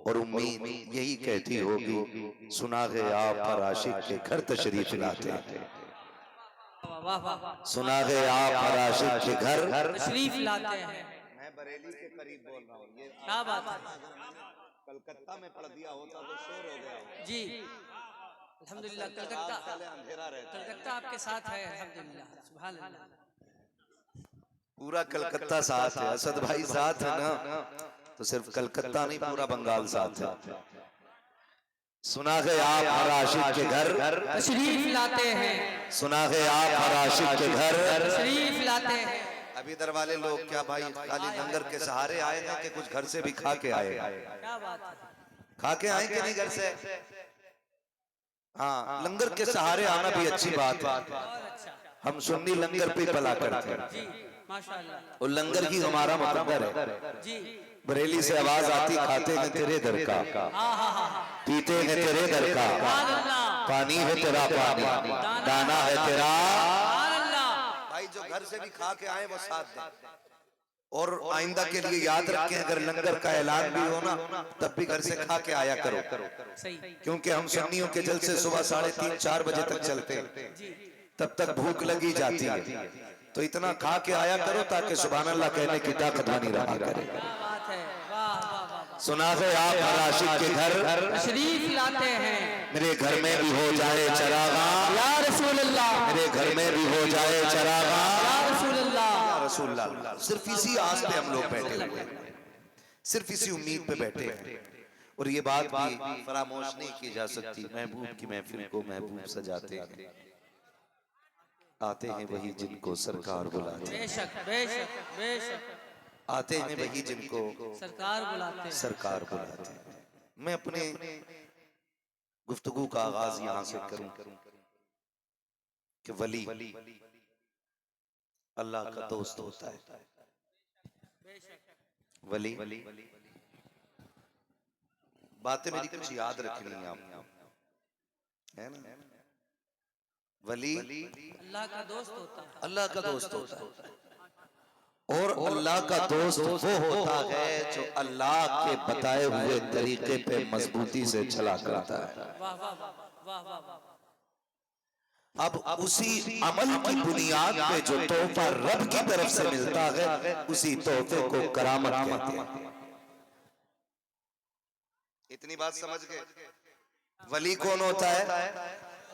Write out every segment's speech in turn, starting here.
और उम्मीद यही कहती होगी, सुना है आप हर आशिक के घर तशरीफ लाते हैं। सुना है आप हर आशिक के घर तशरीफ लाते हैं। मैं बरेली के करीब बोल रहा हूँ। ये क्या बात है कलकत्ता में पढ़ दिया होता तो शोर हो गया जी। अल्हम्दुलिल्लाह कलकत्ता, अंधेरा रहता है। कलकत्ता आपके साथ है। अल्हम्दुलिल्लाह, सुभान अल्लाह। पूरा कलकत्ता साथ है। असद भाई साथ है ना, तो सिर्फ कलकत्ता नहीं, पूरा बंगाल साथ है। सुना है आप हर आशिक के घर तशरीफ लाते हैं। सुना है आप हर आशिक के घर तशरीफ लाते हैं। अभी इधर वाले लोग क्या भाई खाली लंगर के सहारे आए हैं कि कुछ घर से भी खा के आए? क्या बात है, खा के आए कि नहीं घर से? हाँ, लंगर के सहारे आना भी अच्छी बात है। बहुत अच्छा हम सुन्नी लंगर पे पला करते हैं जी, माशाअल्लाह और लंगर ही हमारा मुकद्दर है। जी। बरेली से आवाज आती, खाते हैं तेरे दर का, पीते हैं तेरे दर का, पानी है तेरा पानी, दाना है तेरा। भाई जो घर से भी खा के आए वो साथ दें। और आइंदा के लिए याद रखें, अगर लंगर का ऐलान भी हो ना तब भी घर से खा के आया करो, सही। क्योंकि हम सुन्नियों के जलसे सुबह 3:30-4 बजे तक चलते हैं, तब तक भूख लगी जाती है। तो इतना खा के आया करो ताकि सुभान अल्लाह कहने की ताकत बनी रहा करे। क्या बात है, वाह वाह वाह। सुना है आप हर आशिक के घर तशरीफ लाते हैं। मेरे घर में भी हो जाए चरागा या रसूल अल्लाह, मेरे घर में भी हो जाए चरागा या रसूल अल्लाह। रसूलुल्लाह। सिर्फ इसी आस पे हम लोग बैठे हुए हैं, सिर्फ इसी उम्मीद पे बैठे हैं। और ये बात भी फरामोश नहीं की जा सकती, महबूब की महफिल को महबूब सजाते हैं, आते हैं वही जिनको सरकार बुलाते हैं, बेशक बेशक बेशक। आते हैं वही जिनको सरकार बुलाते हैं। सरकार बुलाते हैं। मैं अपने गुफ्तगू का आगाज यहाँ से करूं कि वली अल्लाह का दोस्त होता है। वली बातें मेरी कुछ याद रखनी है आपको, है ना? वली अल्लाह का दोस्त होता है। अल्लाह का दोस्त होता है, और अल्लाह का दोस्त वो होता है जो अल्लाह के बताए हुए तरीके पे मजबूती से चला करता है। वाह वाह वाह वाह वाह वाह। अब उसी अमल की बुनियाद पे जो तोहफा रब की तरफ से मिलता है, उसी तोहफे को करामत कहते हैं। इतनी बात समझ गए? वली कौन होता है?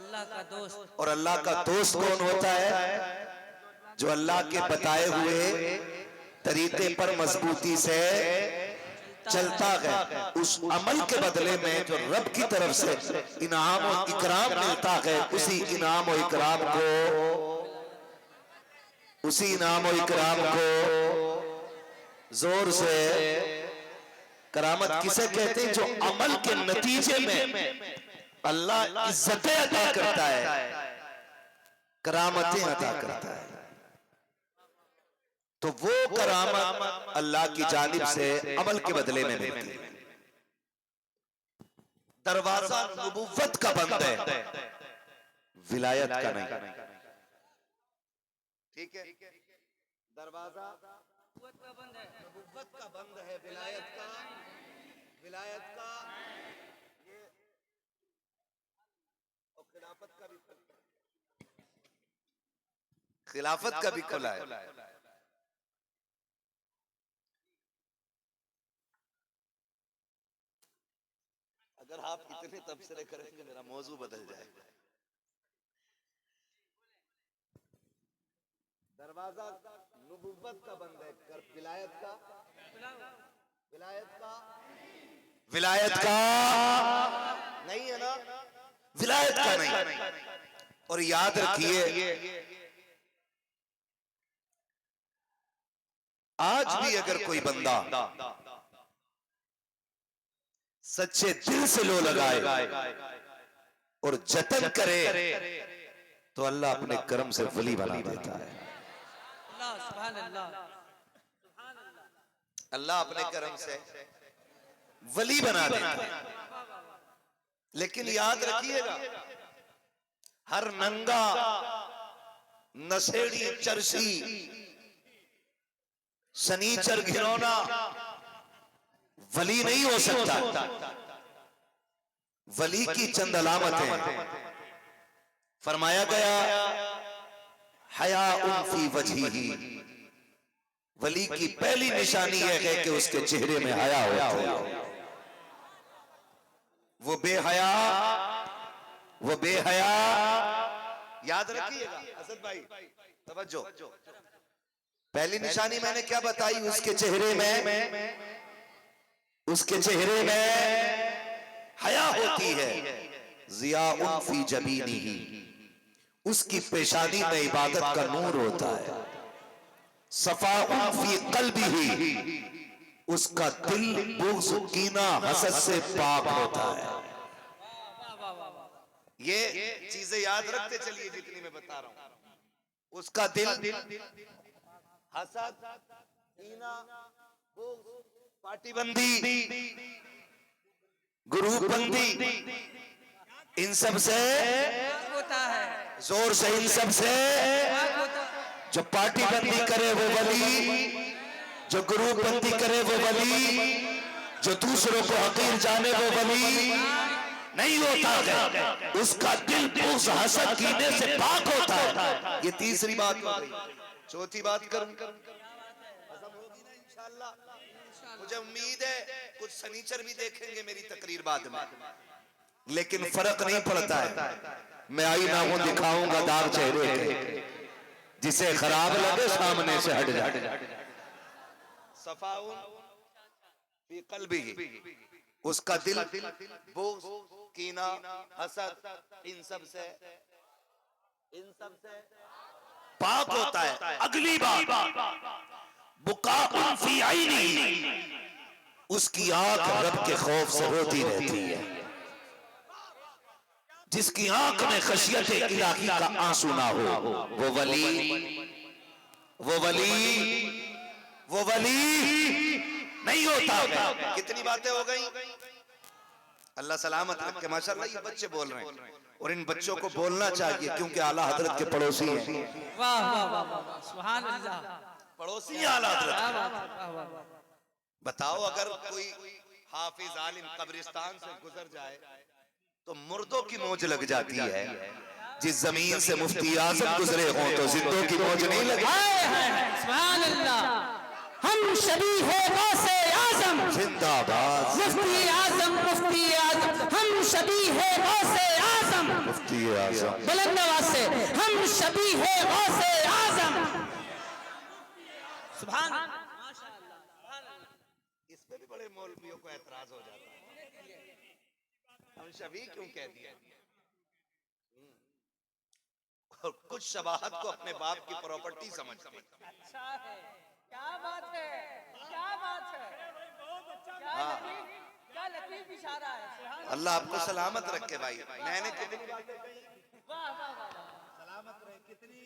अल्लाह का दोस्त। और अल्लाह का दोस्त कौन होता है? जो अल्लाह के बताए हुए तरीके पर मजबूती से चलता है। उस अमल के बदले में जो रब की तरफ से इनाम और इकराम मिलता है, उसी इनाम और इकराम को जोर से करामत किसे कहते हैं? जो अमल के नतीजे में अल्लाह इज्जतें अता करता है, करामतें अता करता है। तो वो करामत अल्लाह की जानिब से अमल के बदले में मिलती है। दरवाजा नबुव्वत का बंद है, विलायत का नहीं। ठीक है, दरवाजा नबुव्वत का बंद है, विलायत का ये और खिलाफत का भी खुला है। अगर आप इतने तबसरे करेंगे मेरा मौजू बदल जाएगा। दरवाजा नबुव्वत का बंद है, विलायत का नहीं है ना, विलायत का नहीं। और याद रखिए, आज भी अगर कोई बंदा सच्चे दिल से लो लगाए और जतन करे तो अल्लाह अपने कर्म से वली बना देता है। अल्लाह सुभान अल्लाह, अल्लाह अपने कर्म से वली बना देता है। लेकिन याद रखिएगा, हर नंगा नशेड़ी चरसी सनीचर घिनौना वली नहीं हो सकता। वली की चंद अलामतें फरमाया गया, हया फी वजहिही, वली की पहली निशानी यह है कि उसके चेहरे में हया होता है। वो बेहया, याद रखिएगा असद भाई, तवज्जो। पहली निशानी मैंने क्या बताई, उसके चेहरे में हया होती है। ज़ियाउन फी जबीनिही, उसकी पेशानी में इबादत का नूर होता है। सफ़ाउन फी क़ल्बिही, उसका दिल बुग़्ज़, कीना, हसद से पाक होता है। ये चीजें याद रखते चलिए जितनी मैं बता रहा हूं। उसका दिल हसद, कीना, बुग़्ज़, पार्टीबंदी, ग्रुपबंदी, इन सब से होता है, जोर से इन सब से। जो पार्टीबंदी करे वो वली, जो ग्रुपबंदी करे वो वली, जो दूसरों को हकीर जाने वो वली नहीं होता है। उसका दिल बुग़्ज़, हसद, कीने से पाक होता है। ये तीसरी बात हो गई। चौथी बात करूं, खत्म होगी ना इंशाअल्लाह। मुझे उम्मीद है कुछ सनीचर भी देखेंगे मेरी तकरीर बाद में, लेकिन फर्क नहीं पड़ता है। मैं आईना हूं, दिखाऊंगा दाग चेहरे के, जिसे खराब लगे सामने से हट जाए। सफ़ाउन फी क़ल्बिही, उसका दिल बुग़्ज़, कीना, हसद, इन सब से पाक होता है। अगली बात, बुकाउन फी ऐनिही, उसकी आंख रब के खौफ से रोती रहती है। जिसकी आंख में खशियत इलाही का आंसू ना हो, वो वली नहीं होता। कितनी बातें हो गई। अल्लाह सलामत रखे। माशाअल्लाह ये बच्चे बोल रहे हैं और इन बच्चों को बोलना चाहिए, क्योंकि आला हजरत के पड़ोसी हैं। वाह वाह वाह वाह, सुभान अल्लाह, पड़ोसी हैं आला हजरत। क्या बात है, वाह वाह वाह। बताओ, अगर कोई हाफिज आलिम कब्रिस्तान से गुजर जाए तो मुर्दों की मौज लग जाती है। जिस जमीन से मुफ्ती आजम गुजरे हों तो जिंदों की मौज नहीं लगी। सुभान अल्लाह। हम शबी है गौसे आजम जिंदाबाद, मुफ्ती आजम, हम शबी है गौसे आजम, मुफ्ती आजम बुलंद आवाज से, हम शबी है गौसे आजम। सुभान अल्लाह। इस पे भी बड़े मौलवियों को एतराज हो जाता है, हम शबी क्यों कह दिया। और कुछ शबाहत को अपने बाप की प्रॉपर्टी समझते हैं। अच्छा है, क्या बात है, क्या बात है, क्या लतीफ इशारा है। अल्लाह आपको सलामत रखे भाई। मैंने कितनी बातें कही, वाह वाह वाह, सलामत रहे। कितनी?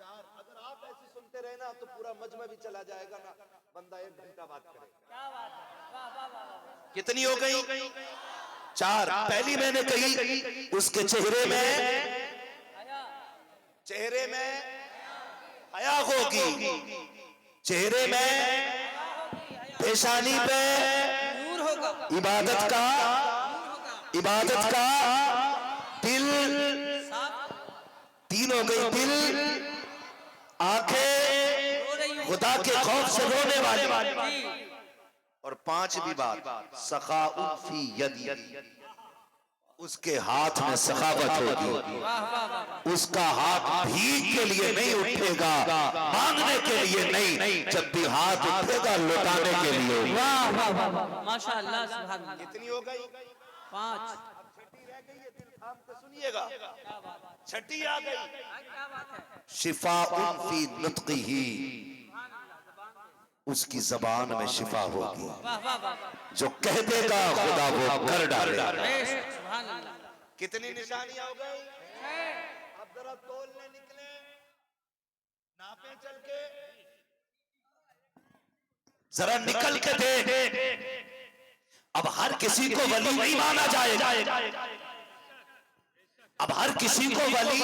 4। अगर आप ऐसे सुनते रहे ना तो पूरा मजमा भी चला जाएगा ना, बंदा 1 घंटा बात करेगा। क्या बात है, वाह वाह वाह। कितनी हो गई? 4। पहली मैंने कही, उसके चेहरे में हया होगी, चेहरे में, पेशानी पे नूर होगा, इबादत का दिल। 3 हो गई, दिल, आंखें खुदा के खौफ से रोने वाली। और 5वीं बात, सखाउन फी यदी, उसके हाथ में सखावत होगी। उसका हाथ भीख के लिए नहीं उठेगा, मांगने के लिए नहीं, जब भी हाथ उठेगा लौटाने के लिए। वाह वाह वाह, माशाअल्लाह, सुभान अल्लाह। कितनी हो गई? 5। छठी रह गई है, दिल थाम के सुनिएगा। छठी आ गई, क्या बात है। शिफाउन फी नुत्क़िही, उसकी जबान में शिफा होगी। वाह वाह वाह, जो कह देगा खुदा वो कर डालेगा। सुभान अल्लाह। कितनी निशानियां हो गई? अब जरा तोलने निकले, नापे चल के, जरा निकल के दे। अब हर किसी को वली नहीं माना जाएगा। अब हर किसी को वली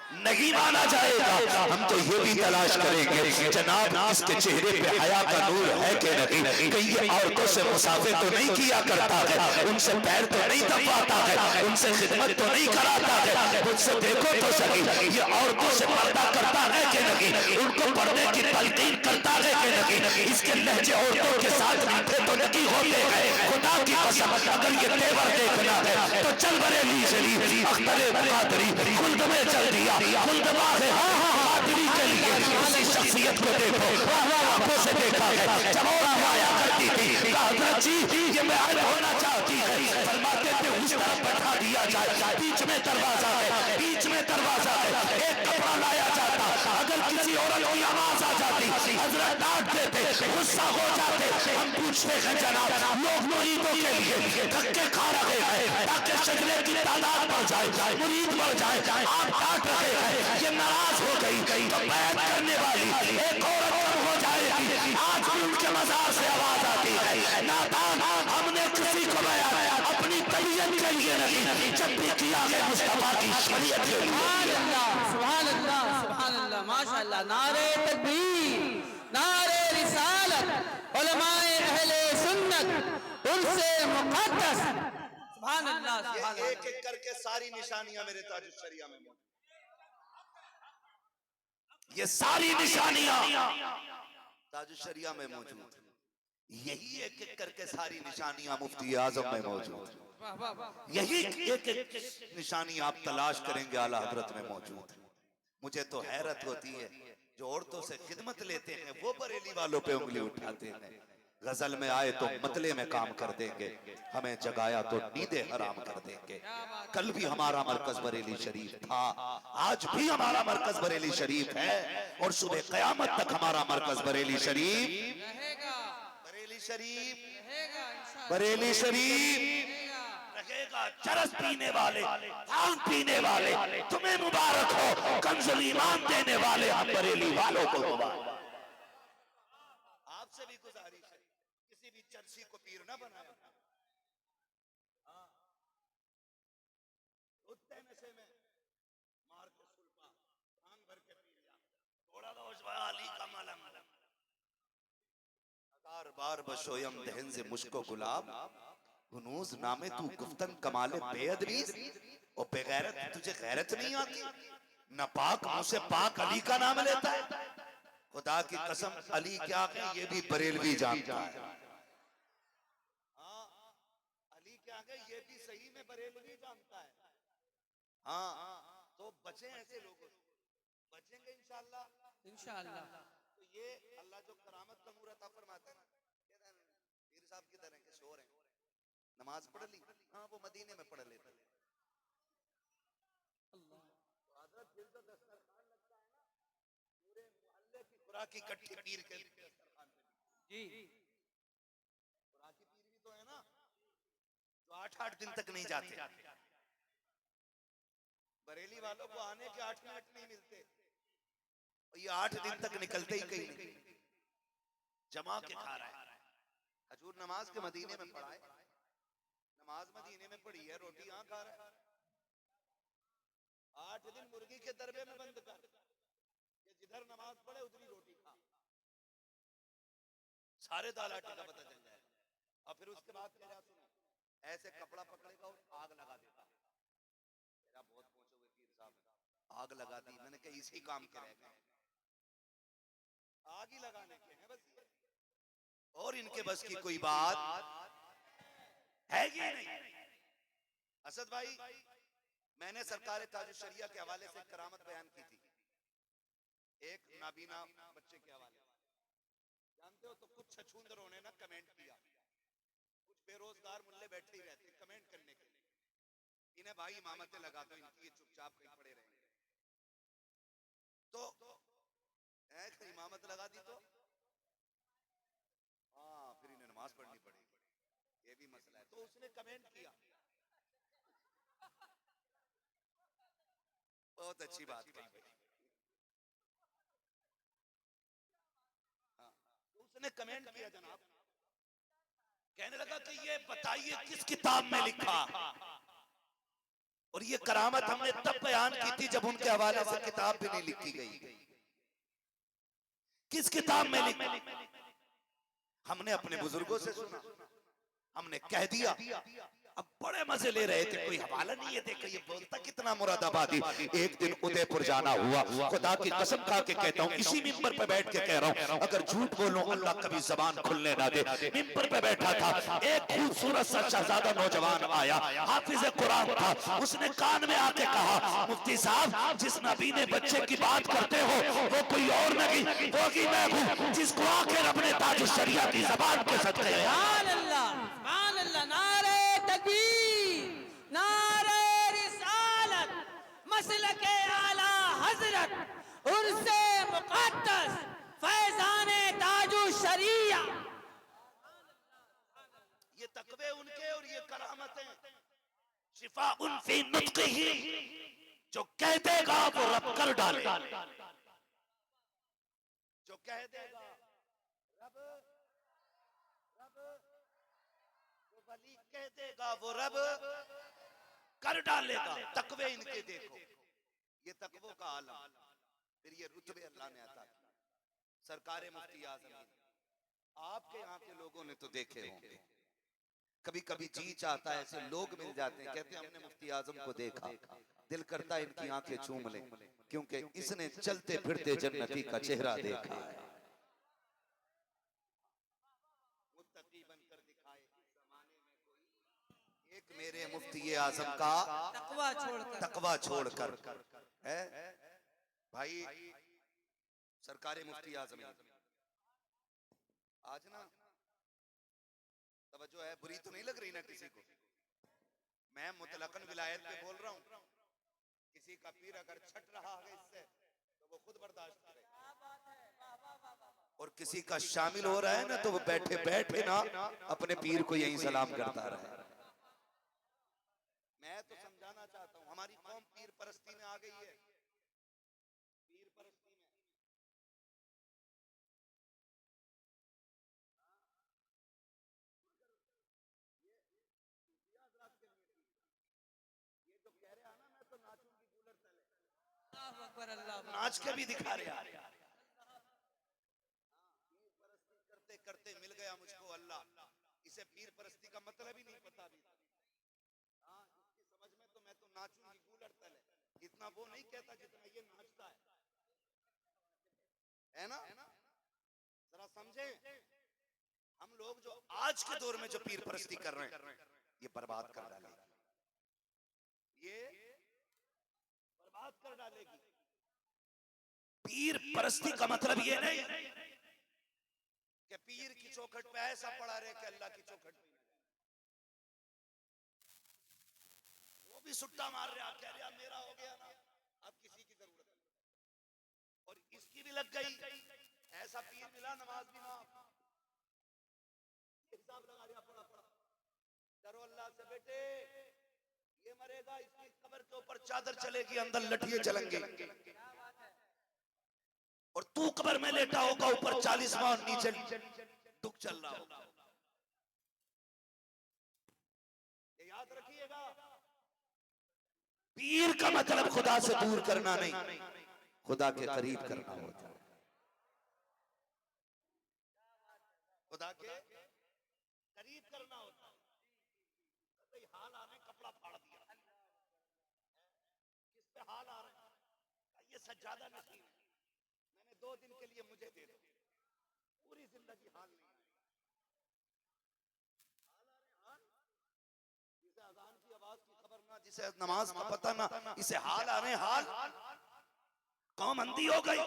नहीं माना जाएगा। हम तो ये भी तलाश करेंगे जनाब इसके चेहरे पे हया का नूर है कि नहीं, कहीं ये औरतों से मुसाफे तो नहीं किया करता है, उनसे पैर तो नहीं दबाता है, उनसे खिदमत तो नहीं कराता है, मुझसे देखो तो सही ये औरतों से पर्दा करता है कि नहीं, उनको पर्दे की तलकीन करता है कि नहीं, इसके लहजे औरतों के साथ मीठे तो नहीं होते हैं। खुदा की कसम अगर ये तेवर देखना है तो चल बरेली शरीफ अख्तरे मुकादरी खुल्द में चल दिया, खुल्द है कादरी के लिए उसी शख्सियत को देखो, आंखों से देखा है जब और आया करती थी हजरत जी ये महल होना चाहती है, फरमाते थे उस तरफ बैठा दिया जाए, बीच में दरवाजा है, बीच में दरवाजा है, एक कपड़ा लाया जाता, अगर किसी औरत की आवाज आ जाती हजरत डांट देते, गुस्सा हो जाते, हम पूछते हैं जनाब लोग मुरीदों के लिए धक्के खा रहे हैं ताकि शजरे की तादाद बढ़ जाए, मुरीद बढ़ जाए, आप डांट रहे हैं ये नाराज हो गई तो बैत करने वाली एक औरत कब हो जाएगी, आज भी उनके मजार से आवाज आती है नादान हमने किसी को बयान अपनी तबीयत के लिए नहीं, जब भी किया है मुस्तफा की शरीयत के लिए। सुभान अल्लाह, सुभान अल्लाह, सुभान अल्लाह, माशाअल्लाह। नारे तकबीर, नारे रिसालत, उलमाए अहले सुन्नत उनसे मुक़द्दस। सुभान अल्लाह, सुभान अल्लाह। एक एक करके सारी निशानियां मेरे ताजुश शरिया में मौजूद, ये सारी निशानियां ताजुश शरिया में मौजूद, यही एक एक करके सारी निशानियां मुफ्ती आजम में मौजूद, यही एक एक निशानी आप तलाश करेंगे आला हजरत में मौजूद। मुझे तो हैरत होती है जो औरतों से खिदमत लेते हैं वो बरेली वालों पे उंगली उठाते हैं, गजल में आए तो मतले में काम कर देंगे, हमें जगाया तो नींदे हराम कर देंगे। कल भी हमारा मरकज बरेली शरीफ था, आज भी हमारा मरकज बरेली शरीफ है और सुबह कयामत तक हमारा मरकज बरेली शरीफ रहेगा, बरेली शरीफ रहेगा इंशाअल्लाह, बरेली शरीफ रहेगा। चरस पीने वाले, भांग पीने वाले तुम्हें मुबारक हो, कंजुल ईमान देने वाले हम बरेली वालों को मुबारक। आपसे भी गुजारिश है किसी भी चर्सी को पीर ना बनाया, उतने नशे में मार के सुल्फा भांग भर के पी लिया, थोड़ा दोष अली का मलम, हजार बार बशोयम दहन से मुश्को गुलाब हुनूज नामे तू गुफ्तन कमाले बेअदबी और बेगैरत, तुझे गैरत नहीं आती, न पाक मुंह से पाक अली का नाम लेता है, खुदा की कसम अली क्या है ये भी बरेलवी जानता है। हाँ अली क्या है ये भी सही में बरेलवी जानता है। हाँ तो बचे ऐसे लोगों से, बचेंगे इंशाअल्लाह, इंशाअल्लाह। तो ये अल्लाह जो करामत का मूरत अता फरमाता है ना, पीर साहब की तरह के शोर हैं, नमाज पढ़ ली, हाँ वो मदीने में पढ़ लेते हैं, हजरत फिर तो दस्तरखान लगता है ना, पूरे मोहल्ले की खुराक इकट्ठी पीर के दस्तरखान पे जी, खुराकी पीर भी तो है ना जो 8-8 दिन तक नहीं जाते, बरेली वालों को आने के 8 मिनट नहीं मिलते और ये 8 दिन तक निकलते ही कहीं नहीं, जमा के खा रहा है। हजूर नमाज के मदीने में पढ़ा है, नमाज मदीने में पढ़ी है, रोटी यहाँ खा रहा है, 8 दिन मुर्गी के दरबे में बंद कर कि जिधर नमाज पढ़े उधरी रोटी खा, सारे दाल आटे का पता चल जाए। और फिर उसके बाद मेरा सुनो, ऐसे कपड़ा पकड़ेगा और आग लगा देगा, मेरा बहुत पहुंचे हुए पीर साहब, आग लगा दी, मैंने कहा इसी काम के रह गए, आग ही लगाने के हैं बस, और इनके बस की कोई बात है कि नहीं। असद भाई मैंने सरकार ताजुश शरिया के हवाले से करामत बयान की थी, एक नाबीना बच्चे के हवाले, जानते हो तो कुछ छछूंदरों ने ना कमेंट किया, कुछ बेरोजगार मुल्ले बैठे ही रहते कमेंट करने के लिए, इन्हें भाई इमामतें लगा दो इनकी, ये चुपचाप कहीं पड़े रहेंगे, तो इमामत लगा दी तो हाँ फिर इन्हें नमाज पढ़नी पड़ेगी, ये भी मसला है। तो उसने कमेंट किया, बहुत अच्छी बात कही भाई, हाँ तो उसने कमेंट किया जनाब, कहने लगा कि ये बताइए किस किताब में लिखा और ये करामत हमने तब बयान की थी जब उनके हवाले से किताब भी नहीं लिखी गई। किस किताब में लिखी? हमने अपने बुजुर्गों से सुना, हमने कह दिया। अब बड़े मजे ले रहे थे, कोई हवाला नहीं है। देखो ये बोलता कितना मुरादाबादी। एक दिन उदयपुर जाना हुआ, खुदा की कसम खा के कहता हूँ, इसी मिंबर पे बैठ के कह रहा हूँ, अगर झूठ बोलूं अल्लाह कभी जबान खुलने ना दे। मिंबर पे बैठा था, एक खूबसूरत सा शहजादा नौजवान आया, हाफिज कुरान था। उसने कान में आके कहा, मुफ्ती साहब जिस नबी ने बच्चे की बात करते हो वो कोई और नहीं, वो कि मैं हूँ जिसको आके रब ने ताज शरिया की जबान के सदके। सुभान अल्लाह, सुभान अल्लाह। नारे तकबीर, नारे रिसालत, मसलके आला हजरत, उर्से मुक़द्दस, फैज़ाने ताजु शरिया। ये तकवे उनके और ये करामतें, शिफा उन फी नुत्क़िही, जो कह देगा वो रब कर डाले। जो कह देगा रब, जो वली कह देगा वो रब कर डालेगा। तकवे इनके देखो, ये तकवों का आलम। फिर ये रुतबे अल्लाह ने अता किए। सरकारे मुफ्ती आज़म, आपके यहाँ के लोगों ने तो देखे होंगे, कभी कभी जी चाहता है ऐसे लोग मिल जाते हैं, कहते हैं हमने मुफ्ती आजम को देखा, दिल करता है इनकी आंखें चूम लें, क्योंकि इसने चलते फिरते जन्नती का चेहरा देखा है। मुत्तकी बनकर दिखाए इस ज़माने में कोई, एक मेरे मुफ्ती आजम का तकवा छोड़कर है। भाई सरकारे मुफ्ती आजम आज ना तवज्जो है, बुरी तो नहीं लग रही ना किसी को? मैं मुतलकन विलायत पे बोल रहा हूँ। किसी का पीर अगर छट रहा है इससे तो वो खुद बर्दाश्त करे, और किसी का शामिल हो रहा है ना तो वो बैठे बैठे ना अपने पीर को यही सलाम करता रहे। मैं तो समझाना चाहता हूँ, हमारी कौम पीर परस्ती में आ गई है। पीर परस्ती में नाच के भी दिखा रहे हैं। परस्ती करते करते मिल गया मुझको अल्लाह, इसे पीर परस्ती का मतलब ही नहीं पता भी। हाँ, इसकी समझ में तो मैं तो नाचूंगी गूलर तले, इतना वो नहीं कहता जितना ये नाचता है ना? जरा समझे, हम लोग जो आज के दौर में जो पीर परस्ती कर रहे हैं ये बर्बाद कर डालेगी, ये बर्बाद कर डालेगी। पीर परस्ती का मतलब ये नहीं कि पीर की चौखट पे ऐसा पड़ा रहे कि अल्लाह की चौखट पे वो भी सुट्टा मार रहा, कह रहा मेरा हो गया ना, अब किसी की जरूरत नहीं। और इसकी भी लग गई, ऐसा पीर मिला नमाज भी माफ, हिसाब लगा रहा पड़ा पड़ा। डरो अल्लाह से बेटे, ये मरेगा इसकी कब्र के ऊपर चादर चलेगी, अंदर लठिए चलेंगे, और तू कब्र में लेटा होगा, ऊपर 40 मान नीचे दुख चल रहा होगा। ये याद रखिएगा, पीर का मतलब खुदा से दूर करना नहीं, खुदा के करीब करना होता है। खुदा के करीब करना होता है। हाल आ रहे, कपड़ा फाड़ दिया, किस पे हाल आ रहे हैं? ये सज्जादा नसीब है, मैंने 2 दिन के लिए मुझे दे दो, पूरी जिंदगी हाल नहीं आए। हाल आ रहे, हाल जिसे अजान की आवाज की खबर ना, जिसे नमाज का पता ना, इसे हाल आ रहे, हाल कौम अंधी हो गई।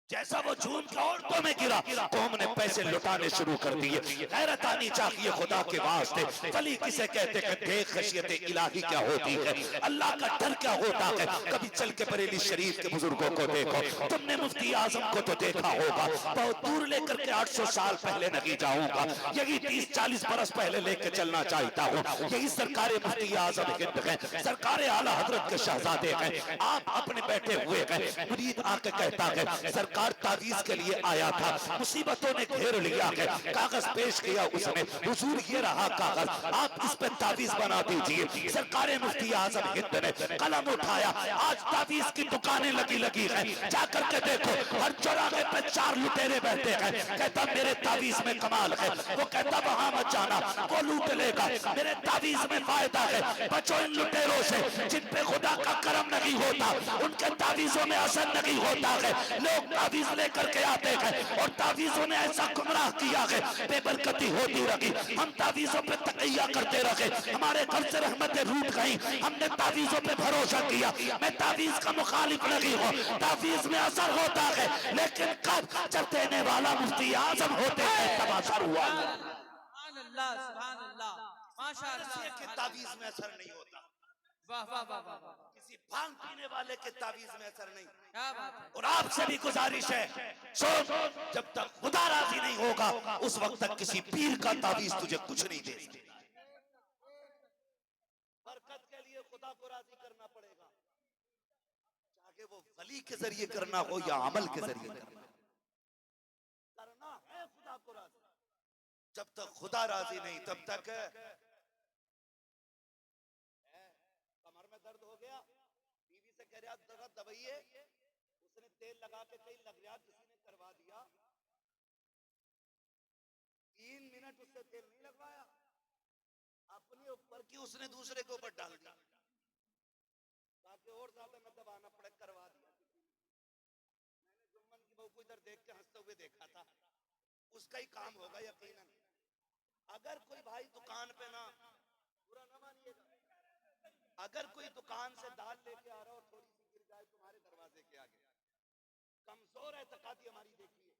जैसा वो झूम के औरतों में गिरा, कौम ने पैसे लुटाने शुरू कर दिए। गैरत आनी चाहिए खुदा के वास्ते। वली किसे कहते हैं? देख खशियत इलाही क्या होती है, अल्लाह का डर क्या होता है। कभी चल के बरेली शरीफ के बुजुर्गों को देखो, तुमने मुफ्ती आजम को तो देखा होगा, बहुत दूर लेकर के 800 साल पहले नहीं जाऊंगा, यही 30-40 बरस पहले लेके चलना चाहता हूँ। यही सरकारे मुफ्ती आजम हिंद है, सरकारे आला हजरत के शहजादे हैं। आप अपने बैठे हुए हैं, मुरीद आके कहता है सरकार सरकार तावीज के लिए आया था, मुसीबतों ने घेर लिया है, कागज पेश किया उसने, हुजूर ये रहा कागज, आप इस पे तावीज बना दीजिए। सरकार मुफ्ती आजम हिंद ने कलम उठाया, आज तावीज की दुकानें लगी लगी हैं, जाकर के देखो हर चौराहे पे 4 लुटेरे बैठे हैं। कहता मेरे तावीज में कमाल है, वो कहता वहां मत जाना, वो लूट लेगा, मेरे तावीज में फायदा है। बचो इन लुटेरों से जिन पे खुदा का करम नहीं होता, उनके तावीजों में असर नहीं होता है। लोग तावीज लेकर के आते हैं और तावीजों ने ऐसा गुमराह किया है, बेबरकती होती रही। हम तावीजों पे तकैया करते रहे, हमारे घर से रहमतें रूठ गई, हमने तावीजों पे भरोसा किया। मैं तावीज का मुखालिफ नहीं हूँ, तावीज में असर होता है, लेकिन कब जब देने वाला मुफ्ती आजम होते हैं तब असर हुआ। माशाअल्लाह, तावीज में असर नहीं होता, वाह वाह वाह वाह, किसी भांग पीने वाले के तावीज में असर नहीं। क्या बात है। और आपसे भी गुजारिश है, सोच जब तक खुदा राजी नहीं होगा उस वक्त तक किसी पीर का तावीज तुझे कुछ नहीं दे सकता। बरकत के लिए खुदा को राजी करना पड़ेगा, चाहे वो वली के जरिए करना हो या अमल के जरिए करना है खुदा को राजी। जब तक खुदा राजी नहीं तब तक कमर में दर्द हो गया, बीवी से कह रहा दर्द दबाइए, उसने तेल लगा के कहीं लग गया, किसी ने करवा दिया, 3 मिनट उससे तेल नहीं लगवाया, अपने ऊपर की उसने दूसरे के ऊपर डाल दिया ताकि और ज्यादा न दबाना पड़े, करवा दिया। मैंने जुम्मन की बहू को इधर देख के हंसते हुए देखा था, उसका ही काम होगा यकीनन। अगर कोई भाई दुकान पे ना, बुरा ना मानिएगा, अगर कोई दुकान से दाल लेके आ रहा और थोड़ी सी गिर जाए तुम्हारे दरवाजे के आगे, कमजोर है तकाती हमारी, देखिए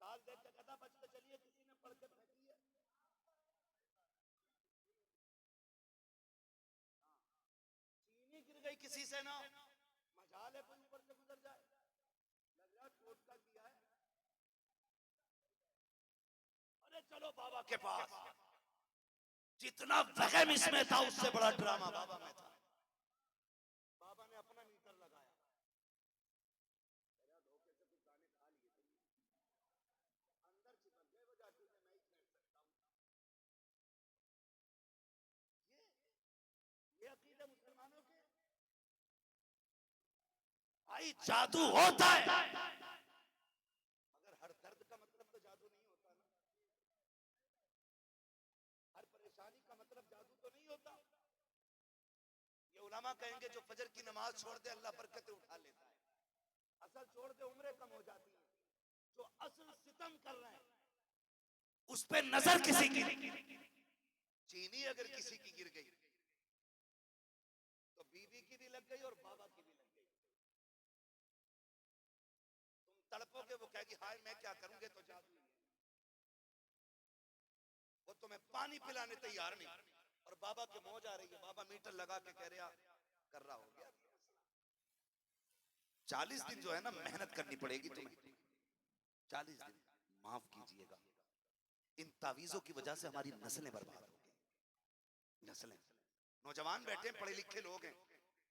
दाल देख के कदा बच के चलिए, किसी ने पढ़ के फेंकी है, चीनी गिर गई किसी से ना, मजाल है कोई ऊपर से गुजर जाए, लग रहा टोटका किया है, अरे चलो बाबा के पास। जितना वहम इसमें था उससे बड़ा ड्रामा बाबा में था। बाबा ने अपना मीटर लगाया, धोखे से कुछ दाने खा लिए तुमने, अंदर चिपक गए, वो जादू में मैं ही फेंक सकता हूं। ये अकीदे मुसलमानों के भाई, जादू होता है मगर हर दर्द का मतलब तो जादू नहीं होता ना, हर परेशानी का मतलब जादू तो नहीं होता। ये उलमा कहेंगे जो फजर की नमाज छोड़ दे अल्लाह बरकतें उठा लेता है, असल छोड़ दे उम्रें कम हो जाती है। जो असल सितम कर रहे हैं उस पे नजर किसी की, चीनी अगर किसी की गिर गई तो बीवी की भी लग गई और बाबा की भी लग गई। तुम तड़पोगे, वो कहेगी हाय मैं क्या करूंगे, तो जादू है। वो तुम्हें पानी पिलाने तैयार नहीं और बाबा के मौज आ रही है, बाबा मीटर लगा के कह रहा कर रहा हो गया। 40 दिन जो है ना मेहनत करनी पड़ेगी तुम्हें, 40 दिन। माफ कीजिएगा, इन तावीजों की वजह से हमारी नस्लें बर्बाद हो गई। नस्लें, नौजवान बैठे हैं, पढ़े लिखे लोग हैं,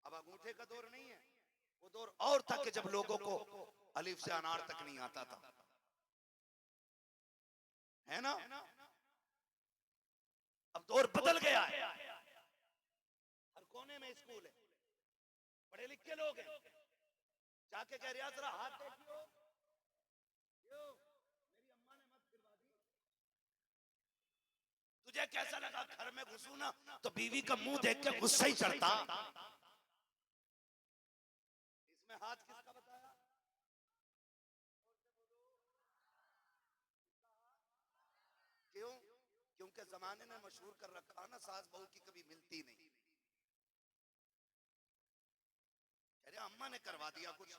अब अंगूठे का दौर नहीं है, वो दौर और था कि जब लोगों को अलिफ से अनार तक नहीं आता था, है ना। अब दौर बदल गया है, हर कोने में स्कूल है, पढ़े लिखे लोग हैं, जाके कह रहा जरा हाथ देखियो, मेरी अम्मा ने मत फिरवा दी। तुझे कैसा लगा घर में घुसू ना तो बीवी का मुंह देख के गुस्सा ही चढ़ता। इसमें हाथ किसका बताया? क्यों? क्योंकि जमाने ने मशहूर कर रखा ना, सास बहू की कभी मिलती नहीं। अरे अम्मा ने करवा दिया कुछ,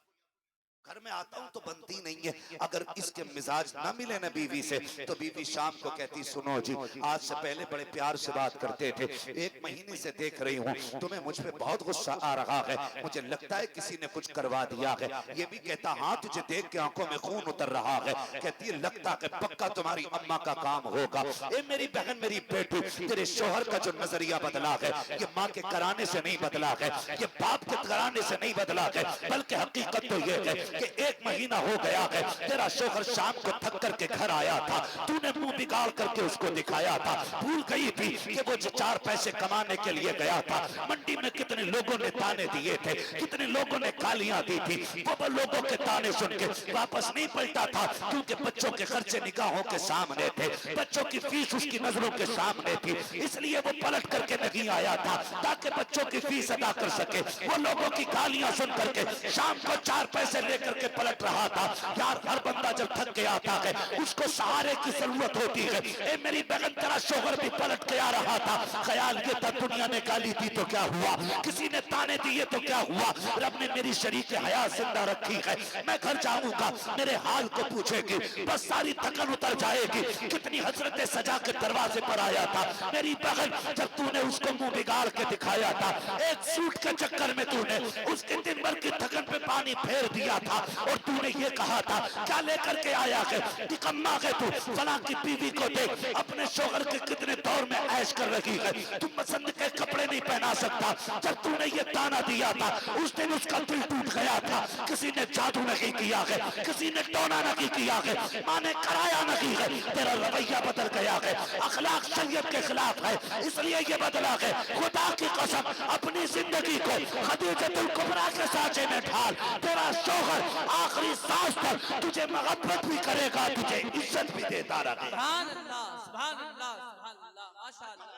घर में आता हूं तो बनती नहीं है। अगर इसके मिजाज ना मिले ना बीवी से तो बीवी शाम को कहती सुनो जी, आज से पहले बड़े प्यार से बात करते थे, 1 महीने से देख रही हूँ तुम्हें मुझ पे बहुत गुस्सा आ रहा है, मुझे लगता है किसी ने कुछ करवा दिया है। ये भी कहता हाँ तुझे देख के आंखों में खून उतर रहा है। कहती है लगता है पक्का तुम्हारी अम्मा का काम होगा। ए मेरी बहन मेरी बेटी, तेरे शोहर का जो नजरिया बदला है ये माँ के कराने से नहीं बदला है, ये बाप के कराने से नहीं बदला है, बल्कि हकीकत तो ये है कि 1 महीना हो गया है, तेरा शौहर शाम को थक करके घर आया था, तूने मुंह बिगाड़ करके उसको दिखाया था, भूल गई थी कि वो जो 4 पैसे कमाने के लिए गया था। मंडी में कितने लोगों ने ताने दिए थे, कितने लोगों ने गालियां दी थी, वो लोगों के ताने सुन के वापस नहीं पलटा था, क्योंकि बच्चों के खर्चे निगाहों के सामने थे, बच्चों की फीस उसकी नजरों के सामने थी, इसलिए वो पलट करके नहीं आया था ताकि बच्चों की फीस अदा कर सके। वो लोगों की गालियां सुन करके शाम को 4 पैसे लेकर के पलट रहा था। यार, हर बंदा जब थक के आता है उसको सहारे की जरूरत होती है। ए मेरी बहन, तेरा शोहर भी पलट के आ रहा था, ख्याल ये था दुनिया ने गाली दी तो क्या हुआ, किसी ने ताने दिए तो क्या हुआ, रब ने मेरी शरीक हयात जिंदा रखी है, मैं घर जाऊंगा मेरे हाल को पूछेगी, बस सारी थकन उतर जाएगी। कितनी हसरतें सजा के दरवाजे पर आया था मेरी बहन, जब तूने उसको मुंह बिगाड़ के दिखाया था, एक सूट के चक्कर में तूने उसके दिन भर की थकन पे पानी फेर दिया था, और तूने ये कहा था क्या लेकर के आया है, निकम्मा है तू, फला की बीवी को देख अपने शोहर के कितने दौर में ऐश कर रही है, तुम पसंद के कपड़े नहीं पहना सकता। जब तूने ये ताना दिया था उस दिन उसका दिल टूट गया था। किसी ने जादू नहीं किया है, किसी ने टोना नहीं किया है, माँ ने कराया नहीं है, तेरा रवैया बदल गया है, अखलाक शरीयत के खिलाफ है, इसलिए ये बदला है। खुदा की कसम, अपनी जिंदगी को खदीजतुल कुबरा के साँचे में ढाल, तेरा शौहर आखिरी सांस तक तुझे मोहब्बत भी करेगा, तुझे इज्जत भी देता रहेगा। सुभान अल्लाह, सुभान अल्लाह, सुभान अल्लाह, माशाअल्लाह,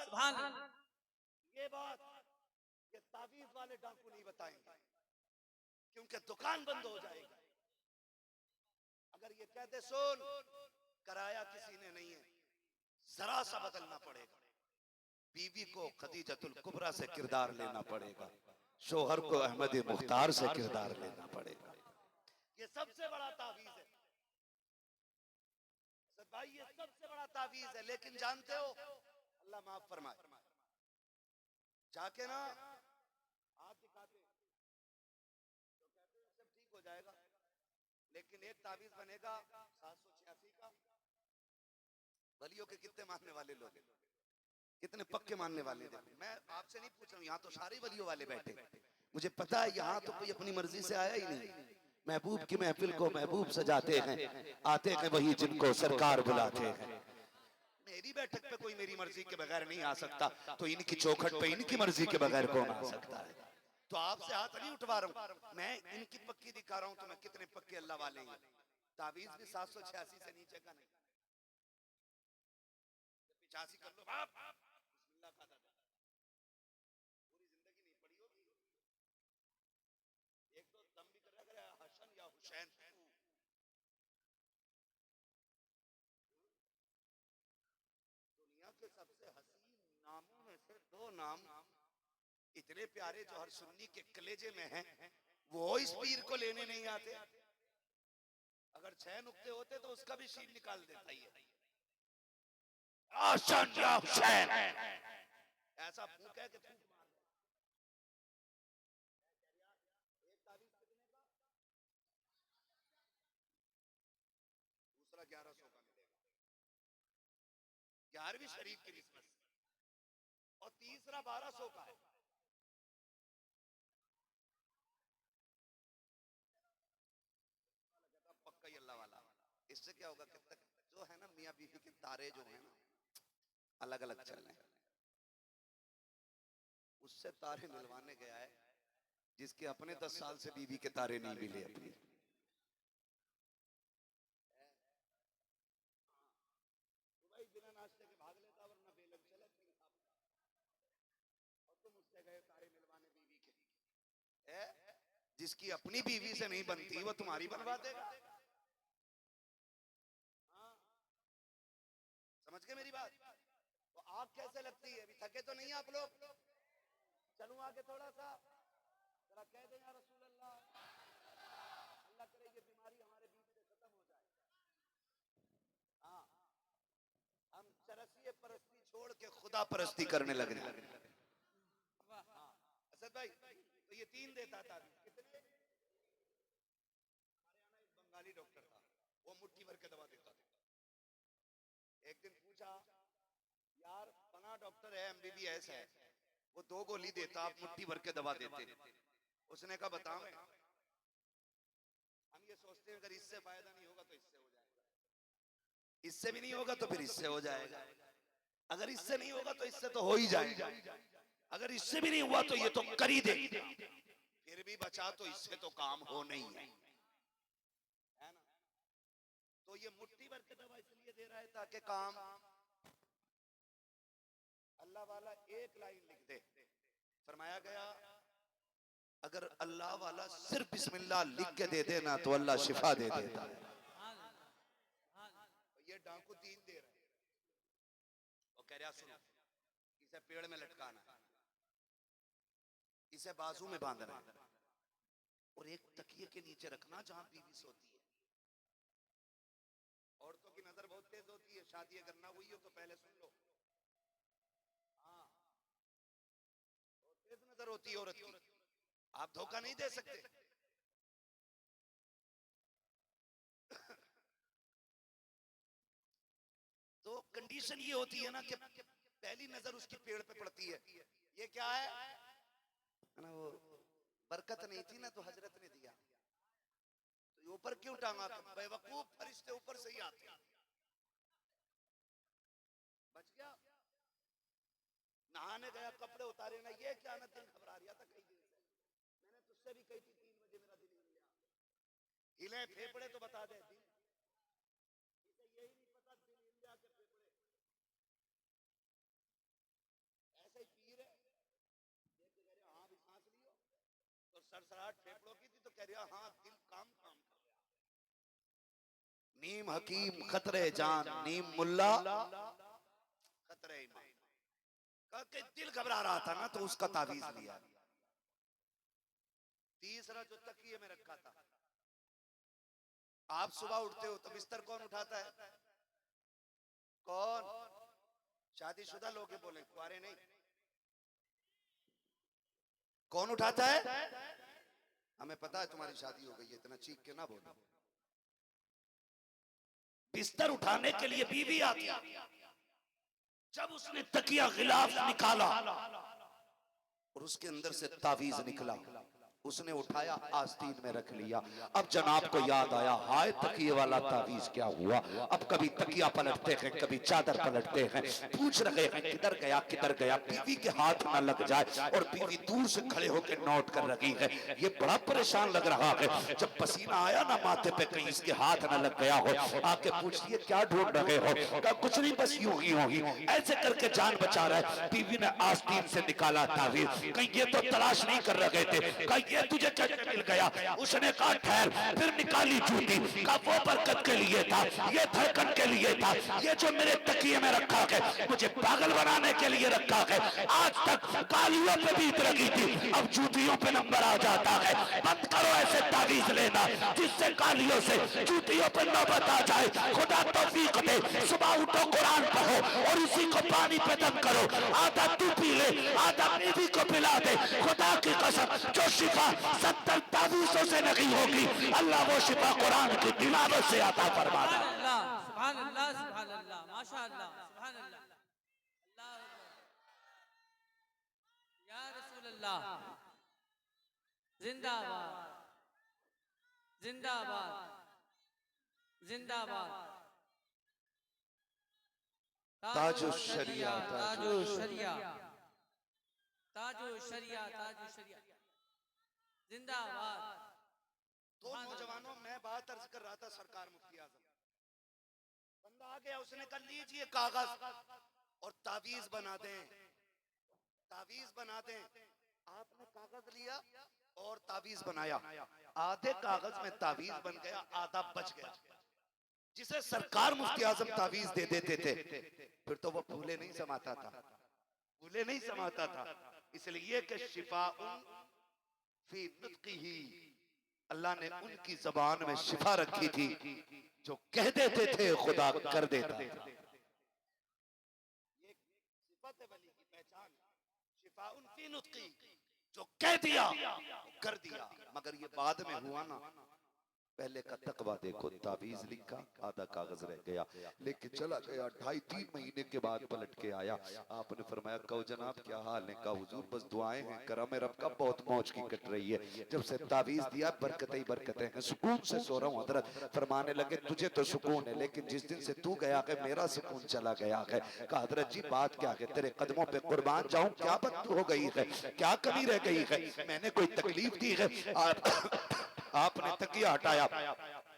सुभान अल्लाह। ये बात ये तावीज वाले डाकू नहीं बताएंगे, क्योंकि दुकान बंद हो जाएगी। अगर ये कहते सुन, कराया किसी ने नहीं है, जरा सा बदलना पड़ेगा, बीवी को खदीजतुल कुबरा से किरदार लेना पड़ेगा, शोहर को अहमद मुख्तार से किरदार लेना पड़ेगा। ये सबसे बड़ा तावीज है भाई, ये सबसे बड़ा तावीज है। लेकिन जानते हो, अल्लाह माफ फरमाए, जाके ना हाथ दिखाते तो कहते हैं सब ठीक हो जाएगा, लेकिन एक तावीज बनेगा 786 का। वलियों के कितने मानने वाले लोग, कितने पक्के मानने वाले थे। मैं आपसे नहीं पूछ रहा हूँ, यहाँ तो सारे वलियों वाले बैठे, मुझे पता है यहाँ तो कोई अपनी मर्जी से आया ही नहीं। महबूब की महफिल को महबूब सजाते हैं, आते हैं वही जिनको सरकार बुलाते हैं। मेरी बैठक पे कोई मेरी मर्जी के बगैर नहीं आ सकता, तो इनकी चौखट पे इनकी मर्जी के बगैर कौन आ सकता है। तो आपसे हाथ नहीं उठवा रहा हूँ, मैं इनकी पक्की दिखा रहा हूँ, तो मैं कितने पक्के अल्लाह वाले हैं। तावीज भी 786 से नीचे का नहीं, 85 कर लो बाप, बिस्मिल्लाह का दादा, पूरी जिंदगी नहीं पड़ी होगी, एक तो दम भी कर रहा है हसन या हुसैन। दुनिया के सबसे हसीन नामों में से 2 नाम इतने प्यारे जो हर सुन्नी के कलेजे में हैं, वो इस पीर को लेने नहीं आते। अगर 6 नुक्ते होते तो उसका भी शीन निकाल देता ही है, हसन या हुसैन, ऐसा फूक है कि फूक मार दे। एक तारीख कितने का, दूसरा 1100 का मिलेगा, 11वीं शरीफ की निस्बत, और तीसरा 1200 का है। पक्का ही अल्लाह वाला। इससे क्या होगा कि तक जो है ना मियाँ बीवी के तारे जो है ना अलग अलग चल रहे हैं, उससे तारे मिलवाने गया है जिसके अपने 10 साल से बीवी के तारे नहीं मिले अपनी। तो भाई बिना नाश्ते के भाग लेता, वरना बेलग चला नहीं था, और तुम उससे गए तारे मिलवाने बीवी के। जिसकी अपनी बीवी से नहीं बनती वो तुम्हारी बनवा देगा। समझ गए मेरी बात? तो आग कैसे लगती है? अभी थके तो नहीं आप लोग? चलूं आगे थोड़ा सा, जरा कह दें या रसूल अल्लाह, अल्लाह करे ये बीमारी हमारे बीच से खत्म हो जाए। हाँ, हम चरसिए परस्ती छोड़ के खुदा परस्ती करने लगे। हाँ असद भाई, तो ये 3 देता था, कितने? हमारे यहाँ एक बंगाली डॉक्टर था, वो मुट्ठी भर के दवा देता था। एक दिन पूछा, यार पना डॉक्टर है, MBBS है, वो 2 गोली देता, आप मुट्ठी भर के दवा देते। उसने कहा बताओ, इसलिए सोचते हैं अगर इससे फायदा नहीं होगा तो इससे हो जाएगा, इससे भी नहीं होगा तो फिर इससे हो जाएगा, अगर इससे नहीं होगा तो इससे तो हो ही जाएगा, अगर इससे भी नहीं हुआ तो ये तो कर ही दे, फिर भी बचा तो इससे तो काम हो नहीं है ना। तो ये मुट्ठी भर के दवा इसलिए दे रहा है ताकि काम, अल्लाह वाला एक लाइन लिख दे, फरमाया गया अगर अल्लाह वाला सिर्फ बिस्मिल्लाह लिख के दे देना तो अल्लाह शिफा दे देता है। ये डाकू तीन दे रहा है, वो कह रहा सुनो, इसे पेड़ में लटकाना है, इसे बाजू में बांधना है और एक तकिए के नीचे रखना जहां बीवी सोती है। औरतों की नजर बहुत तेज होती है, शादी अगर ना हुई हो तो पहले सुन लो, हाँ बहुत तेज नजर होती है औरत की, आप धोखा नहीं दे सकते। तो कंडीशन ये होती है ना कि पहली नजर उसकी पेड़ पे पड़ती है, ये क्या है ना, वो बरकत नहीं थी ना तो हजरत ने दिया, तो ऊपर क्यों टांगा, बेवकूफ फरिश्ते ऊपर से ही आते हैं, बच गया। नहाने गया कपड़े उतारे ना, ये क्या ना, दिल घबरा रहा था कई दिन से, मैंने तुझसे भी कही थी 3 बजे मेरा दिल हिल गया, हिले फेफड़े तो बता दे, दिल इसे यही नहीं पता दिल हिल गया के फेफड़े, ऐसे ही पी रहे, देख के कह रहे हाँ भी सांस लियो, तो सरसराहट फेफड़ों की थी तो कह रहा हाँ दिल काम काम कर रहा। नीम हकीम खतरे जान, नीम मुल्ला खतरे ईमान, कि दिल घबरा रहा था ना तो उसका तावीज लिया। तीसरा जो तकिए में रखा था, आप सुबह उठते हो तो बिस्तर कौन उठाता है, कौन, शादीशुदा लोग ही बोले, कुआरे नहीं, कौन उठाता है, हमें पता है तुम्हारी शादी हो गई है, इतना चीख के ना बोलो। बिस्तर उठाने के लिए बीवी आती, जब उसने तकिया गिलाफ निकाला और उसके अंदर से तावीज निकला, उसने उठाया आस्तीन में रख लिया। अब जनाब को याद आया, हाय तकिए वाला तावीज क्या हुआ। अब कभी तकिया पलटते हैं, कभी चादर पलटते हैं, पूछ रहे हैं किधर गया किधर गया, बीवी के हाथ ना लग जाए, और बीवी दूर से खड़े होकर नोट कर रही है। ये बड़ा परेशान लग रहा है, जब पसीना आया ना माथे पे कहीं इसके हाथ ना लग गया हो, आके पूछिए क्या ढूंढ रहे हो, कहा कुछ नहीं बस यूं ही होगी, ऐसे करके जान बचा रहा है। बीवी ने आस्तीन से निकाला तावीज, कहीं ये तो तलाश नहीं कर रहे थे, कहीं ये तुझे कैसे मिल गया। उसने कहा ठहर, फिर निकाली जूती, कहा वो बरकत के लिए था, ये धड़कन के लिए था, ये जो मेरे तकिए में रखा है मुझे पागल बनाने के लिए रखा है। आज तक कालियों पे बीत रखी थी, अब जूतियों पे नंबर आ जाता है। बंद करो ऐसे तावीज लेना जिससे कालियों से जूतियों पे नौबत आ जाए। खुदा तौफीक दे, सुबह उठो कुरान पढ़ो और उसी को पानी पे दम करो, आधा तू पी ले आधा बीवी को पिला दे। खुदा की कसम जो शिफा 70 तावीज़ों से नहीं होगी, अल्लाह वो शिफा कुरान की तिलावत से अता फरमा दे। सुभान अल्लाह सुभान अल्लाह माशाअल्लाह सुभान अल्लाह, अल्लाह या रसूल अल्लाह, जिंदाबाद जिंदाबाद जिंदाबाद, ताजो शरिया ताजो शरिया ताजो शरिया ताजो शरिया, जिंदाबाद। दो नौजवानों, मैं बात अर्ज कर रहा था सरकार मुफ्ती आजम, बंदा आ गया, उसने कहा लीजिए कागज और तावीज बना दें, तावीज बना दें। आपने कागज लिया और तावीज बनाया, आधे कागज में तावीज बन गया, आधा बच गया। जिसे सरकार मुफ्ती आजम तावीज दे देते थे फिर तो वो फूले नहीं समाता था, फूले नहीं समाता था। इसलिए कि शिफाउन फी नुत्क़िही, अल्लाह ने उनकी जबान में शिफा रखी थी, जो कह देते थे खुदा कर देता था। ये सिफत है वली की पहचान, शिफाउन फी नुत्क़ी, जो कह दिया कर दिया। मगर ये बाद में हुआ ना, पहले का तकवा देखो, तावीज लिखा, आधा कागज रह गया, लेकिन चला गया। 2.5-3 महीने के बाद पलट के आया। आपने फरमाया कहो जनाब क्या हाल है? कहा हुजूर बस दुआएं हैं, करम रब का बहुत मौज की कट रही है। जब से तावीज दिया बरकतें ही बरकतें हैं, सुकून से सो रहा हूँ। हजरत फरमाने लगे तुझे तो सुकून है, लेकिन जिस दिन से तू गया है मेरा सुकून चला गया है। कहा हजरत जी बात क्या है? तेरे कदमों पे कुर्बान जाऊं, क्या बात हो गई है, क्या कमी रह गई है, मैंने कोई तकलीफ दी है? आपने तकिया हटाया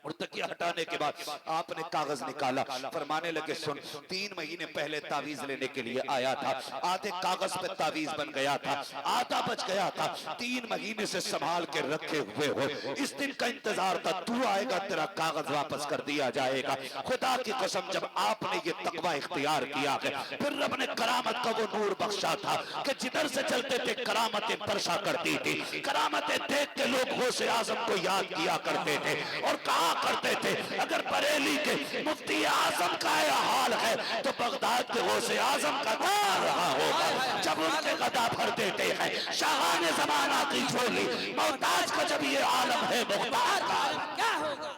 और तकिया हटाने के बाद आपने कागज निकाला। फरमाने लगे सुन, 3 महीने पहले तावीज लेने के लिए आया था, आधे कागज पे तावीज बन गया था, आधा बच गया था, 3 महीने से संभाल के रखे हुए हो। इस दिन का इंतजार था, तू आएगा तेरा कागज वापस कर दिया जाएगा। खुदा की कसम जब आपने ये तकवा इख्तियार किया है, फिर रब ने करामत का वो नूर बख्शा था कि जिधर से चलते थे करामतें बरसा करती थी। करामतें देख के लोग गौसे आजम को याद किया करते थे और कहा करते थे अगर बरेली के मुफ्ती आजम का हाल है तो बगदाद के गौसे आजम का क्या रहा होगा। जब उनके गदा भर देते हैं शाहाने जमाना की झोली, मोहताज का जब ये आलम है मुख्तार का क्या होगा।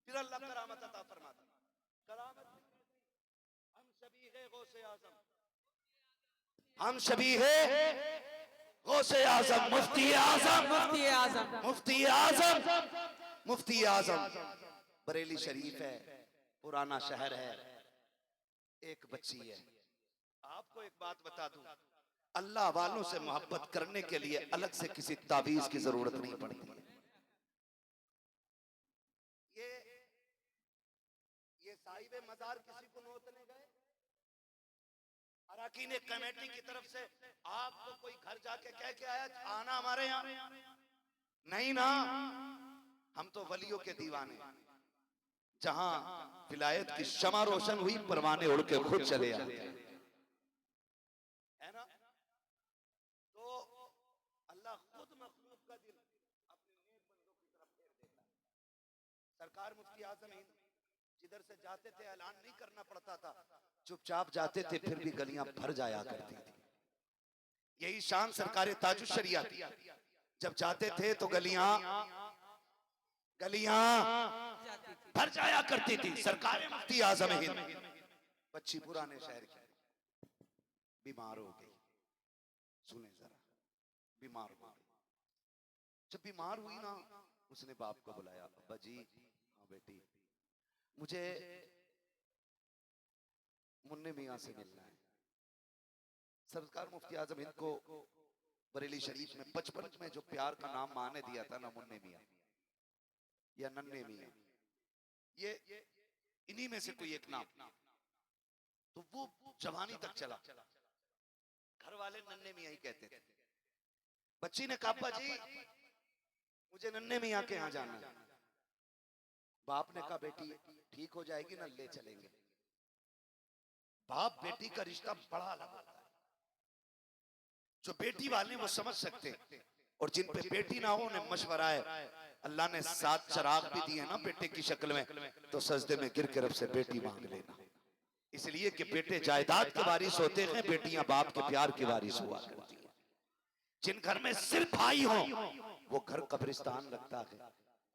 फिर अल्लाह करामत अता फरमाता। करामत हम सभी है गौसे आजम, हम सभी है गौसे आजम, मुफ्ती आजम, मुफ्ती आजम, मुफ्ती आजम, मुफ्ती आजम। बरेली शरीफ है, पुराना शहर है, एक बच्ची है। आपको एक बात बता दूं, अल्लाह वालों से मोहब्बत करने के लिए अलग से किसी तावीज की जरूरत नहीं पड़ती है। ये साहिबे मजार किसी को नोतने गए, अराकीन कमेटी की तरफ से आपको कोई घर जाके कह के आया आना हमारे यहाँ? नहीं ना, हम तो वलियों के दीवाने, जहां विलायत की शमा रोशन हुई परवाने उड़ के खुद चले आते हैं, है ना? तो अल्लाह खुद मखलूक का दिल अपने नेक बंदों की तरफ फेर देता है। सरकार मुफ्ती आजम हिंद जिधर से जाते थे ऐलान नहीं करना पड़ता था, चुपचाप जाते थे, फिर भी गलियां भर जाया करती थी। यही शान सरकार ताजुश शरिया थी। जब जाते थे तो गलियां भर जाया करती थी। सरकार मुफ्ती आजम हिंद बच्ची पुराने शहर की बीमार हो गई, सुने जरा, बीमार हो गई। जब बीमार हुई ना, उसने बाप को बुलाया, अब्बा जी, हाँ बेटी, मुझे मुन्ने मियाँ से मिलना है। सरकार मुफ्ती आजम हिंद को बरेली शरीफ में बचपन में जो प्यार का नाम माँ ने दिया था ना, मुन्ने मियाँ या नन्हे मियाँ, ये इन्हीं में से कोई एक नाम, तो वो जवानी तक चला। घर वाले नन्हे मियाँ ही कहते थे। बच्ची ने कहा अब्बा जी मुझे नन्हे मियाँ के यहाँ जाना है। बाप ने कहा बेटी ठीक हो जाएगी ना, ले चलेंगे। बाप बेटी का रिश्ता बड़ा अलग होता है। जो बेटी वाले वो समझ सकते, और जिन पे बेटी ना हो उन्हें मशवरा है। अल्लाह ने 7 चिराग भी दिए ना बेटे की शक्ल में, तो सजदे में गिर के रब से बेटी मांग लेना, इसलिए कि बेटे जायदाद के वारिस होते हैं, बेटियां बाप के प्यार की वारिस हुआ करती हैं। जिन घर में सिर्फ भाई हो वो घर कब्रिस्तान लगता है।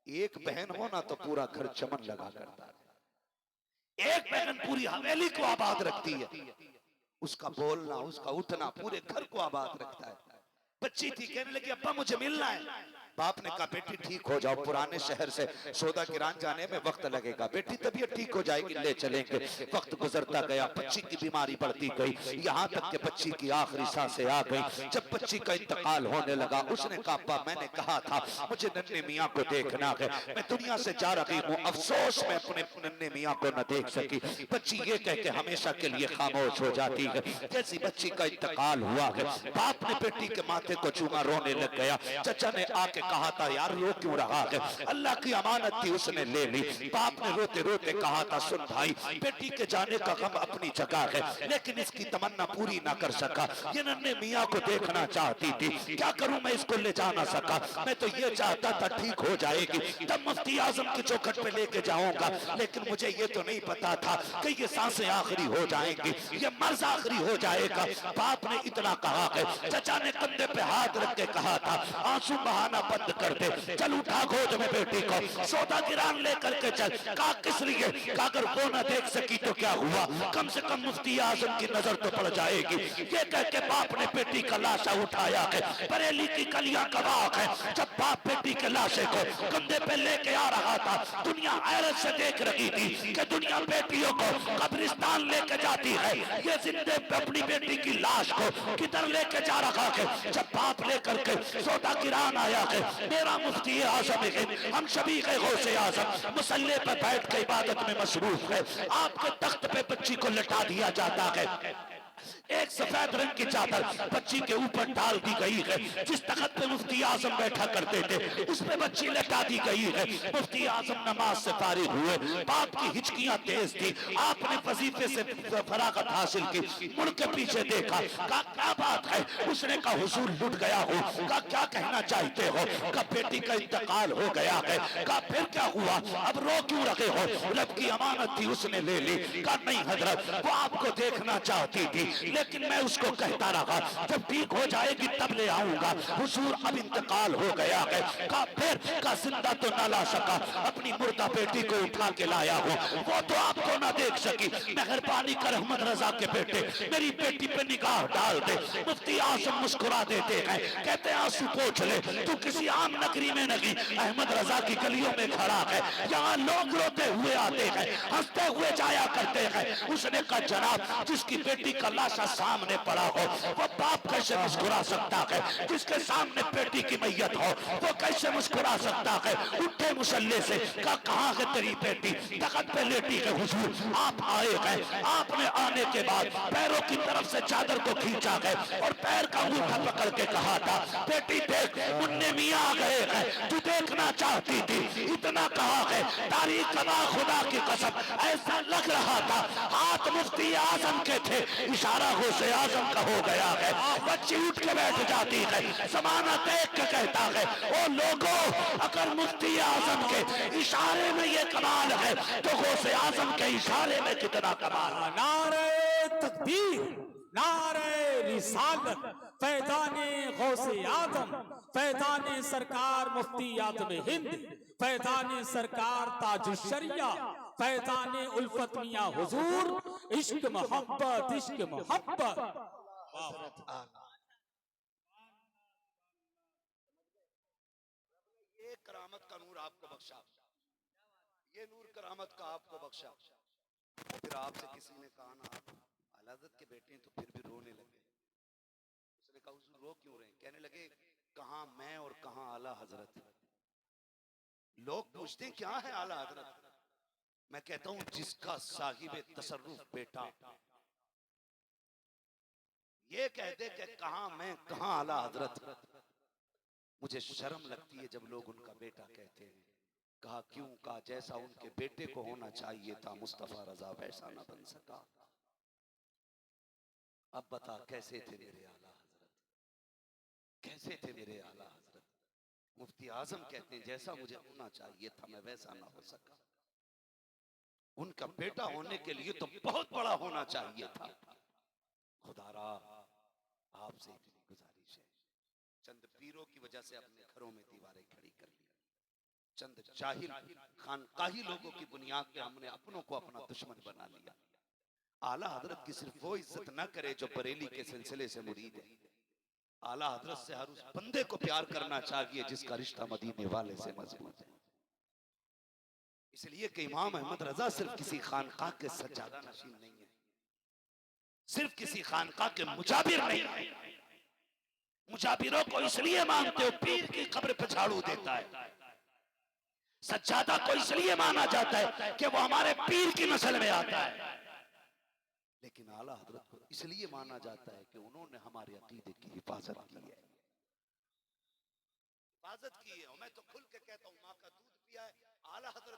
एक बहन हो ना तो पूरा घर चमन लगा करता है। एक बहन पूरी हवेली को आबाद रखती है, उसका बोलना उसका उठना पूरे घर को आबाद रखता है। बच्ची थी, कहने लगी अब्बा मुझे मिलना है। बाप ने कहा बेटी ठीक हो जाओ, पुराने शहर से सौदा गिरान जाने में वक्त लगेगा, बेटी तबीयत ठीक हो जाएगी, ले चलेंगे। वक्त गुजरता गया, बच्ची की बीमारी बढ़ती गई, यहाँ तक कि बच्ची की आखिरी सांसें आ गई। जब बच्ची का इंतकाल होने लगा, उसने कहा अब्बा मैंने कहा था मुझे नन्हे मियाँ को देखना है, मैं दुनिया से जा रही हूँ, अफसोस मैं अपने नन्हे मियाँ को न देख सकी। बच्ची ये कह के हमेशा के लिए खामोश हो जाती है। जैसी बच्ची का इंतकाल हुआ है, बाप ने बेटी के माथे को चूमा, रोने लग गया। चचा ने आके कहा था यार रो क्यों रहा है, अल्लाह की अमानत थी उसने ले ली। बाप ने रोते रोते कहा था सुन भाई, बेटी के जाने का गम अपनी जगह है, लेकिन इसकी तमन्ना पूरी ना कर सका। ये नन्हे मियाँ को देखना चाहती थी, क्या करूं मैं इसको ले जा ना सका। मैं तो ये चाहता था ठीक हो जाएगी तब मुफ्ती आजम की चौखट पे लेके जाऊंगा, लेकिन मुझे ये तो नहीं पता था कि ये सांसें आखिरी हो जाएंगी, ये मर्ज आखिरी हो जाएगा। बाप ने इतना कहा है, चचा ने कंधे पे हाथ रख के कहा था आंसू बहाना बंद कर दे, चल उठा गोद में बेटी को, सौदा गिरान लेकर के चल। कहा किस लिए, कहा अगर वो ना देख सकी तो क्या हुआ, कम से कम मुफ्ती आजम की नजर तो पड़ जाएगी। ये कह के बाप ने बेटी का लाशा उठाया है, बरेली की कलियां गवाह है। जब बाप बेटी के लाशे को कंधे पे लेके आ रहा था, दुनिया हैरत से देख रही थी कि दुनिया बेटियों को कब्रिस्तान लेके जाती है, ये जिंदे अपनी बेटी की लाश को किधर लेके जा रहा है। जब बाप लेकर के सौदा गिरान आया है, मेरा मुफ्ती आजम है, हम सभी के गौसे आजम मुसल्ले पर बैठ के इबादत में मसरूफ है। आपके तख्त पे बच्ची को लटा दिया जाता है, एक सफेद रंग की चादर बच्ची के ऊपर डाल दी गई है। जिस तख्त पे मुफ्ती आजम बैठा करते थे उस पे बच्ची लटा दी गई है। मुफ्ती आजम नमाज से फारिग हुए, बाप की हिचकियां तेज थी, आपने वजीफे से फरागत हासिल की, मुड़ के पीछे देखा, कहा क्या बात है। उसने कहा हुजूर लुट गया हो। कहा क्या कहना चाहते हो, कहा बेटी का इंतकाल हो गया है। कहा फिर क्या हुआ, अब रो क्यों रखे हो, रब की अमानत थी उसने ले ली। कहा नहीं हजरत, वो आपको देखना चाहती थी, लेकिन मैं उसको कहता रहा जब ठीक हो जाएगी तब ले आऊंगा। हुजूर अब इंतकाल हो गया है। कहा फिर, का जिंदा तो ना ला सका, अपनी मुर्दा बेटी को उठा के लाया हूं, वो तो आपको ना देख सकी। मेहरबानी कर अहमद रजा के बेटे, मेरी बेटी पे निगाह डाल दे। मुफ्ती आजम मुस्कुरा देते हैं, कहते आंसू पोंछ ले, तू किसी आम नगरी में नहीं अहमद रजा की गलियों में खड़ा है, यहाँ लोग रोते हुए आते हैं, हंसते हुए जाया करते हैं। उसने कहा जनाब, जिसकी बेटी का लाशा सामने पड़ा हो वो बाप कैसे मुस्कुरा सकता है, जिसके सामने बेटी की मैयत हो वो कैसे मुस्कुरा सकता है। उठे मुसल्ले से, कहा कहाँ है तेरी बेटी, तख्त पे लेटी है। हुजूर आप आए हैं, आपने आने के बाद पैरों की तरफ से चादर को खींचा है और पैर का अंगूठा पकड़ के कहा था बेटी देख, मुन्ने मियाँ आ गए हैं, तू देखना चाहती थी, इतना कहा है। तारीख कमा खुदा की कसम, ऐसा लग रहा था हाथ मुफ्ती आजम के थे, इशारा गौसे आजम का हो गया है। बच्ची उठ के बैठ जाती है, जमाना देख के कहता है ओ लोगों, अगर मुफ्ती आजम के इशारे में ये कमाल है तो गौसे आजम के इशारे में कितना कमाल है। नारे तकबीर, नारे रिसालत, फैजाने गौसे आजम, फैजाने सरकार मुफ्ती आजम हिंद, फैजाने सरकार ताजुश्शरिया, फैजाने उल्फत मियां हुजूर, इश्क मोहब्बत, इश्क मोहब्बत। ये करामत का नूर आपको बख्शा, ये नूर करामत का आपको बख्शा। फिर आपसे किसी ने कहा ना आप आला हज़रत के बेटे हैं, तो फिर भी रोने लगे। उसने कहा हुजूर रो क्यों रहे, कहने लगे कहां मैं और कहां आला हजरत। लोग पूछते हैं क्या है आला हजरत, मैं कहता हूं जिसका साहिब तसर्रुफ बेटा ये कह दे कि कहां मैं कहां आला हजरत, मुझे शर्म लगती है जब लोग उनका बेटा कहते हैं। कहा क्यों, कहा जैसा उनके बेटे को होना चाहिए था मुस्तफा रजा वैसा ना बन सका। अब बता कैसे थे मेरे आला हजरत, कैसे थे मेरे आला हजरत। मुफ्ती आजम कहते हैं जैसा मुझे होना चाहिए था मैं वैसा ना हो सका। उनका बेटा होने के लिए तो बहुत बड़ा होना चाहिए था। खुदारा आपसे इतनी गुजारिश है, चंद पीरों की वजह से अपने घरों में दीवारें खड़ी कर ली, चंद जाहिल खानकाही लोगों की बुनियाद पे हमने अपनों को अपना दुश्मन बना लिया। आला हजरत की सिर्फ वो इज्जत न करे जो बरेली के सिलसिले से मुरीद है। आला हजरत से हर उस बंदे को प्यार करना चाहिए जिसका रिश्ता मदीने वाले से मजबूत है। इसलिए कि इमाम अहमद रजा सिर्फ किसी खानकाह के सज्जादा नशीन नहीं है, सिर्फ किसी खानकाह के मुजाबिर नहीं है। मुजाबिरों को इसलिए मानते हो पीर की कब्र पर झाड़ू देता है, सज्जादा को इसलिए माना जाता है कि वो हमारे पीर की नस्ल में आता है, लेकिन आला हजरत को इसलिए माना जाता है कि उन्होंने हमारे अकीदे की हिफाजत की है। हिफाजत की है। और मैं तो खुल के कहता हूँ, माँ का दूध पिया है, आला हजरत